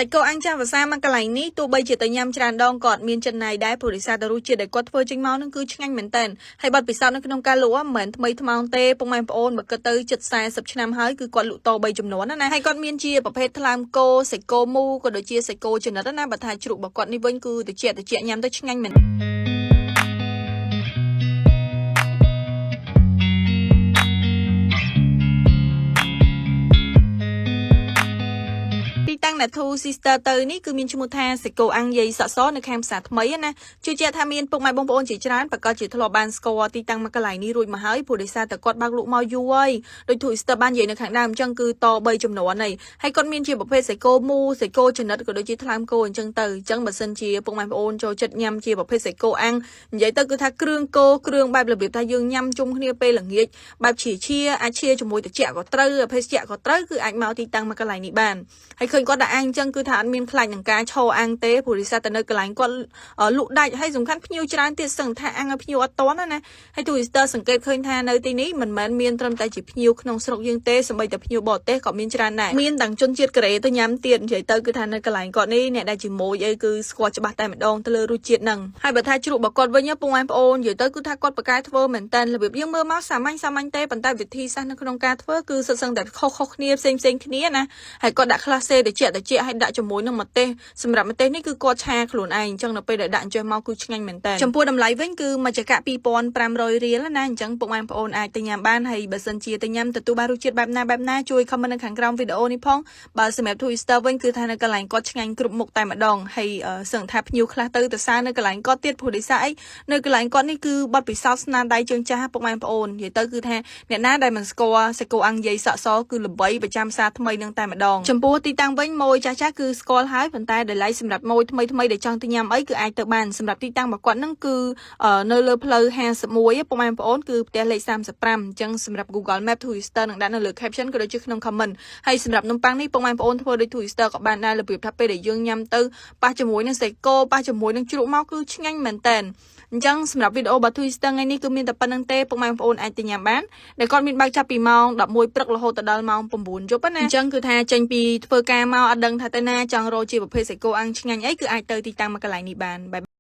សាច់គោអាំងចាស់ភាសាមកកន្លែងនេះទោះបីជាទៅញ៉ាំច្រើនដងក៏អត់មានចិត្តណាយដែរព្រោះដោយសារតែរសជាតិដែលគាត់ធ្វើចេញមកនឹងគឺឆ្ងាញ់មែនទែនហើយបាត់ពិសោធន៍នៅក្នុងការលក់មិនមែនថ្មីថ្មោងទេពុកម៉ែបងប្អូនបើគិតទៅជិត40ឆ្នាំហើយគឺគាត់លក់ត3ចំនួនណាហើយគាត់មានជាប្រភេទថ្លើមគោសាច់គោមូក៏ដូចជាសាច់គោចនិតណាបើថាជ្រូករបស់គាត់នេះវិញគឺត្រជាក់ញ៉ាំទៅឆ្ងាញ់មែនតាំងណាធូ sister ទៅនេះគឺមានឈ្មោះថាសេកូអាំងយាយសក់សនៅខាងផ្សារថ្មីណាជឿជាក់ថាមានពុកម៉ែបងប្អូនជាច្រើនប្រកាសជាធ្លាប់បានស្គាល់ទីតាំងមកកន្លែងនេះរួចមកហើយព្រោះដោយសារតែគាត់បើកលក់មកយូរហើយដោយធូ sister បាននិយាយនៅខាងដើមអញ្ចឹងគឺត3ចំនួនហើយគាត់មានជាប្រភេទសេកូមូសេកូចនិតក៏ដូចជាថ្លើមគោអញ្ចឹងទៅអញ្ចឹងបើសិនជាពុកម៉ែបងប្អូនចូលចិត្តញ៉ាំជាប្រភេទសេកូអាំងនិយាយទៅគឺថាគ្រឿងគោគ្រឿងបែបរបៀបថាយើងញ៉ាំជុំគ្នាពេលល្ងាចបែបជាអាចជាជាមួយត្រជាក់ក៏ត្រូវភេសជ្ជៈក៏ត្រូវគឺអាចមកទីតាំងមកកន្លែងនេះបានហើយឃើញគាត់ដាក់អាំងអញ្ចឹងគឺថាអត់មានខ្លាចនឹងការឈរអាំងទេព្រោះរិះសាតែនៅកន្លែងគាត់លក់ដាច់ហើយសំខាន់ភ្ញៀវច្រើនទៀតសឹងថាអាំងឲ្យភ្ញៀវអត់តន់ណាហើយទូ Easter សង្កេតឃើញថានៅទីនេះមិនមែនមានត្រឹមតែជាភ្ញៀវក្នុងស្រុកយើងទេសូម្បីតែភ្ញៀវបរទេសក៏មានច្រើនដែរមានទាំងជនជាតិកូរ៉េទៅញ៉ាំទៀតនិយាយទៅគឺថានៅកន្លែងគាត់នេះអ្នកដែលជាមួយអីគឺស្គាល់ច្បាស់តែម្ដងទៅលើរសជាតិហ្នឹងហើយបើថាជ្រូករបស់គាត់វិញពុកម៉ែបងប្អូននិយាយទៅគឺថាគាត់បកកែធ្វើមែនតើរបៀបយើងមើលមកសាមញ្ញទេប៉ុន្តែវិធីសាស្ត្រនៅក្នុងការធ្វើគឺសុទ្ធសឹងតែខុសគ្នាផ្សេងគ្នាណាហើយគាត់ដាក់ខ្លះសេត្រជាក់ហើយដាក់ជាមួយនឹងម្ទេសសម្រាប់ម្ទេសនេះគឺគាត់ឆាខ្លួនឯងអញ្ចឹងនៅពេលដែលដាក់អញ្ចឹងមកគឺឆ្ងាញ់មែនតើចំពោះតម្លៃវិញគឺមួយចង្កាក់2500រៀលណាអញ្ចឹងពុកម៉ែបងប្អូនអាចទៅញ៉ាំបានហើយបើសិនជាទៅញ៉ាំទទួលបានរសជាតិបែបណាជួយ comment នៅខាងក្រោមវីដេអូនេះផងបើសម្រាប់ Twister វិញគឺថានៅកន្លែងគាត់ឆ្ងាញ់គ្រប់មុខតែម្ដងហើយសឹងថាភ្ញៀវខ្លះទៅសើនៅកន្លែងគាត់ទៀតព្រោះដោយសារអីនៅកន្លែងគាត់នេះគឺបទពិសោធន៍ស្នាដៃជើងចាស់ពុកម៉ែបងប្អូននិយាយទៅគឺថាអ្នកណាដែលមិនស្គាល់សាច់គោអាំងយាយសក់សគឺល្បីប្រចាំផ្សារថ្មីនឹងតែម្ដងចំពោះទីតាំងវិញម៉ួយចាស់គឺស្គាល់ហើយប៉ុន្តែតម្លៃសម្រាប់ម៉ួយថ្មីដែលចង់ទៅញ៉ាំអីគឺអាចទៅបានសម្រាប់ទីតាំងរបស់គាត់ហ្នឹងគឺនៅលើផ្លូវ51ពុកម៉ែបងប្អូនគឺផ្ទះលេខ35អញ្ចឹងសម្រាប់ Google Map Twister នឹងដាក់នៅលើ caption ក៏ដូចជាក្នុង comment ហើយសម្រាប់នំប៉័ងនេះពុកម៉ែបងប្អូនធ្វើដូច Twister ក៏បានដែររបៀបថាពេលដែលយើងញ៉ាំទៅប៉ះជាមួយនឹងសាច់គោប៉ះជាមួយនឹងជ្រូកមកគឺឆ្ងាញ់មែនតើអញ្ចឹងសម្រាប់វីដេអូរបស់ Twister ថ្ងៃនេះគឺមានតែប៉ុណ្្នឹងទេពុកម៉ែបងប្អូនអាចទៅញ៉ាំបានដែលគាត់មានបើកចាប់ពីម៉ោង11ព្រឹករហូតដល់ម៉ោង9យប់ណាអញ្ចឹងគឺថាចេញពីធ្វើការមកអត់ដឹងថាទៅណាចង់រកជាប្រភេទសាច់គោអាំងឆ្ងាញ់អីគឺអាចទៅទីតាំងមកកន្លែងនេះបានបាយ